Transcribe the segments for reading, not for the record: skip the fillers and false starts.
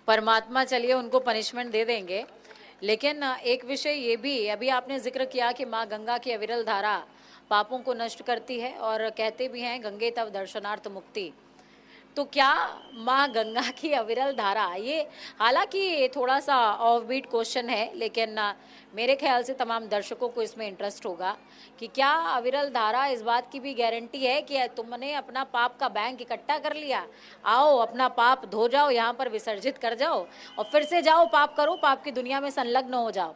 परमात्मा चलिए उनको पनिशमेंट दे देंगे। लेकिन एक विषय ये भी, अभी आपने जिक्र किया कि माँ गंगा की अविरल धारा पापों को नष्ट करती है और कहते भी हैं गंगे तव दर्शनार्थ मुक्ति। तो क्या माँ गंगा की अविरल धारा, ये हालांकि थोड़ा सा ऑफ बीट क्वेश्चन है, लेकिन मेरे ख्याल से तमाम दर्शकों को इसमें इंटरेस्ट होगा कि क्या अविरल धारा इस बात की भी गारंटी है कि तुमने अपना पाप का बैंक इकट्ठा कर लिया, आओ अपना पाप धो जाओ, यहाँ पर विसर्जित कर जाओ और फिर से जाओ पाप करो, पाप की दुनिया में संलग्न हो जाओ।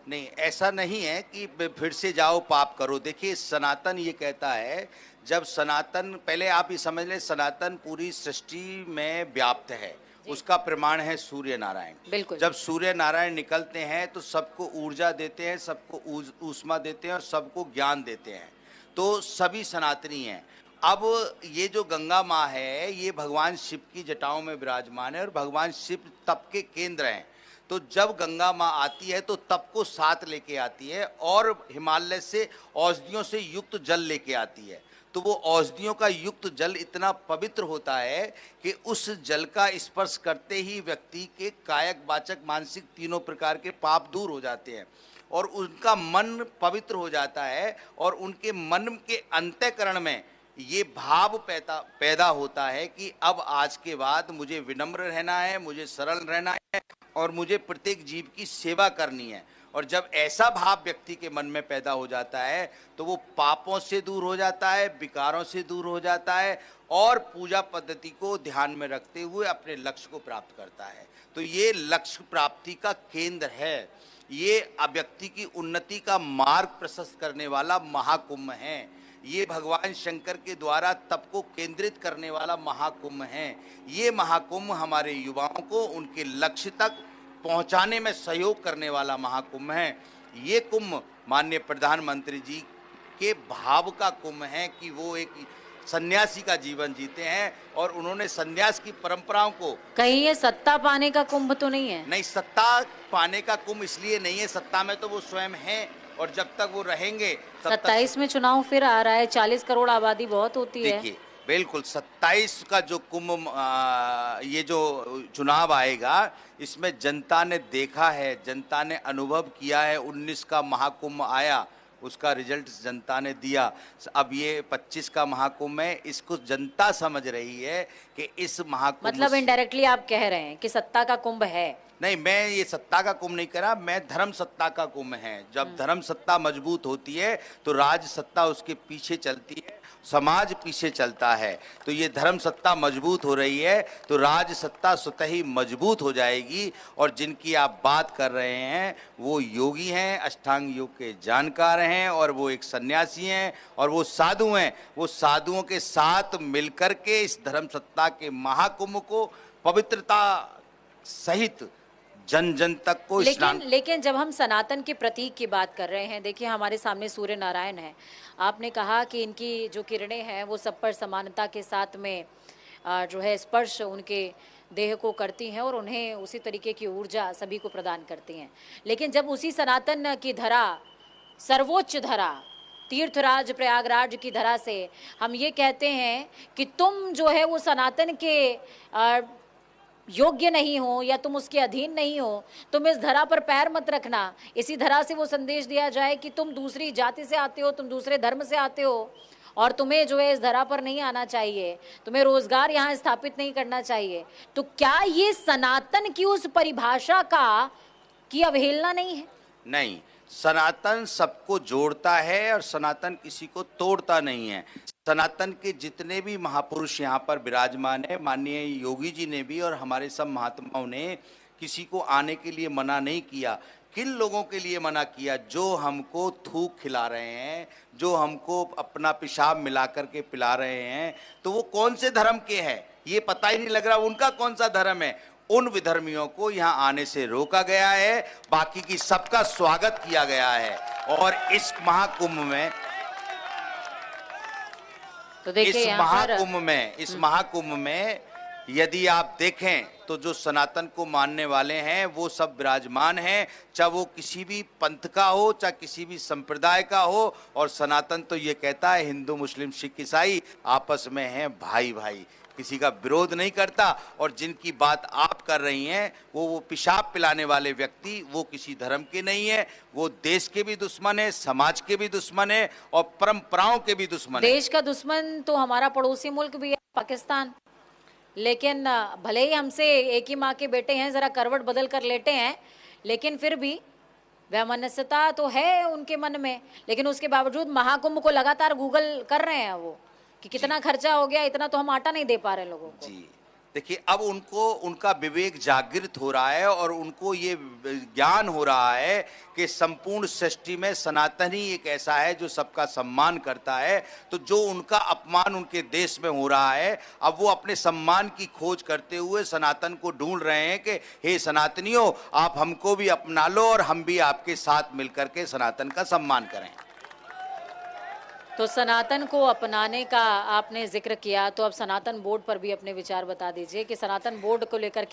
नहीं, ऐसा नहीं है कि फिर से जाओ पाप करो। देखिए, सनातन ये कहता है, जब सनातन, पहले आप ये समझ लें, सनातन पूरी सृष्टि में व्याप्त है, उसका प्रमाण है सूर्य नारायण। बिल्कुल। जब सूर्य नारायण निकलते हैं तो सबको ऊर्जा देते हैं, सबको ऊष्मा देते हैं और सबको ज्ञान देते हैं, तो सभी सनातनी हैं। अब ये जो गंगा माँ है, ये भगवान शिव की जटाओं में विराजमान है और भगवान शिव तप के केंद्र हैं। तो जब गंगा माँ आती है तो तप को साथ लेके आती है और हिमालय से औषधियों से युक्त जल लेके आती है। तो वो औषधियों का युक्त जल इतना पवित्र होता है कि उस जल का स्पर्श करते ही व्यक्ति के कायक, वाचक, मानसिक तीनों प्रकार के पाप दूर हो जाते हैं और उनका मन पवित्र हो जाता है और उनके मन के अंतःकरण में ये भाव पैदा होता है कि अब आज के बाद मुझे विनम्र रहना है, मुझे सरल रहना है और मुझे प्रत्येक जीव की सेवा करनी है। और जब ऐसा भाव व्यक्ति के मन में पैदा हो जाता है तो वो पापों से दूर हो जाता है, विकारों से दूर हो जाता है और पूजा पद्धति को ध्यान में रखते हुए अपने लक्ष्य को प्राप्त करता है। तो ये लक्ष्य प्राप्ति का केंद्र है, ये व्यक्ति की उन्नति का मार्ग प्रशस्त करने वाला महाकुंभ है, ये भगवान शंकर के द्वारा तप को केंद्रित करने वाला महाकुंभ है। ये महाकुंभ हमारे युवाओं को उनके लक्ष्य तक पहुंचाने में सहयोग करने वाला महाकुंभ है। ये कुंभ माननीय प्रधानमंत्री जी के भाव का कुंभ है कि वो एक सन्यासी का जीवन जीते हैं और उन्होंने सन्यास की परंपराओं को, कहीं ये सत्ता पाने का कुंभ तो नहीं है? नहीं, सत्ता पाने का कुंभ इसलिए नहीं है, सत्ता में तो वो स्वयं है और जब तक वो रहेंगे 27 में चुनाव फिर आ रहा है, 40 करोड़ आबादी बहुत होती है। देखिए, बिल्कुल 27 का जो कुंभ, ये जो चुनाव आएगा, इसमें जनता ने देखा है, जनता ने अनुभव किया है। 19 का महाकुंभ आया, उसका रिजल्ट जनता ने दिया। अब ये 25 का महाकुंभ है, इसको जनता समझ रही है कि इस महाकुंभ, मतलब इनडायरेक्टली आप कह रहे हैं कि सत्ता का कुंभ है? नहीं, मैं ये सत्ता का कुंभ नहीं कह रहा, मैं धर्म सत्ता का कुंभ है। जब धर्म सत्ता मजबूत होती है तो राज सत्ता उसके पीछे चलती है, समाज पीछे चलता है। तो ये धर्म सत्ता मजबूत हो रही है तो राज सत्ता स्वतः ही मजबूत हो जाएगी। और जिनकी आप बात कर रहे हैं वो योगी हैं, अष्टांग योग के जानकार हैं और वो एक सन्यासी हैं और वो साधु हैं। वो साधुओं के साथ मिलकर के इस धर्म सत्ता के महाकुंभ को पवित्रता सहित जन जन तक को लेकिन जब हम सनातन के प्रतीक की बात कर रहे हैं, देखिए हमारे सामने सूर्य नारायण है। आपने कहा कि इनकी जो किरणें हैं वो सब पर समानता के साथ में जो है स्पर्श उनके देह को करती हैं और उन्हें उसी तरीके की ऊर्जा सभी को प्रदान करती हैं। लेकिन जब उसी सनातन की धरा, सर्वोच्च धरा, तीर्थराज प्रयागराज की धरा से हम ये कहते हैं कि तुम जो है वो सनातन के योग्य नहीं हो या तुम उसके अधीन नहीं हो, तुम इस धरा पर पैर मत रखना, इसी धरा से वो संदेश दिया जाए कि तुम दूसरी जाति से आते हो, तुम दूसरे धर्म से आते हो और तुम्हें जो है इस धरा पर नहीं आना चाहिए, तुम्हें रोजगार यहाँ स्थापित नहीं करना चाहिए, तो क्या ये सनातन की उस परिभाषा की अवहेलना नहीं है? नहीं, सनातन सबको जोड़ता है और सनातन किसी को तोड़ता नहीं है। सनातन के जितने भी महापुरुष यहाँ पर विराजमान है, माननीय योगी जी ने भी और हमारे सब महात्माओं ने किसी को आने के लिए मना नहीं किया। किन लोगों के लिए मना किया? जो हमको थूक खिला रहे हैं, जो हमको अपना पेशाब मिला करके पिला रहे हैं, तो वो कौन से धर्म के हैं ये पता ही नहीं लग रहा उनका कौन सा धर्म है। उन विधर्मियों को यहाँ आने से रोका गया है, बाकी की सबका स्वागत किया गया है। और इस महाकुंभ में, तो देखिए इस महाकुंभ में यदि आप देखें तो जो सनातन को मानने वाले हैं वो सब विराजमान हैं, चाहे वो किसी भी पंथ का हो, चाहे किसी भी संप्रदाय का हो। और सनातन तो ये कहता है हिंदू, मुस्लिम, सिख, ईसाई आपस में हैं भाई भाई। किसी का विरोध नहीं करता, और जिनकी बात आप कर रही हैं वो पेशाब पिलाने वाले व्यक्ति, वो किसी धर्म के नहीं है, वो देश के भी दुश्मन है, समाज के भी दुश्मन है और परंपराओं के भी दुश्मन है। देश का दुश्मन तो हमारा पड़ोसी मुल्क भी है, पाकिस्तान। लेकिन भले ही हमसे एक ही माँ के बेटे हैं, जरा करवट बदल कर लेटे हैं, लेकिन फिर भी वैमनस्यता तो है उनके मन में। लेकिन उसके बावजूद महाकुंभ को लगातार गूगल कर रहे हैं वो कि कितना खर्चा हो गया, इतना तो हम आटा नहीं दे पा रहे लोगों को। जी देखिए, अब उनको उनका विवेक जागृत हो रहा है और उनको ये ज्ञान हो रहा है कि संपूर्ण सृष्टि में सनातन ही एक ऐसा है जो सबका सम्मान करता है। तो जो उनका अपमान उनके देश में हो रहा है, अब वो अपने सम्मान की खोज करते हुए सनातन को ढूंढ रहे हैं कि हे सनातनियों, आप हमको भी अपना लो और हम भी आपके साथ मिलकर के सनातन का सम्मान करें। तो सनातन को अपनाने का आपने जिक्र किया, तो अब सनातन बोर्ड पर भी अपने विचार बता दीजिए कि सनातन बोर्ड को लेकर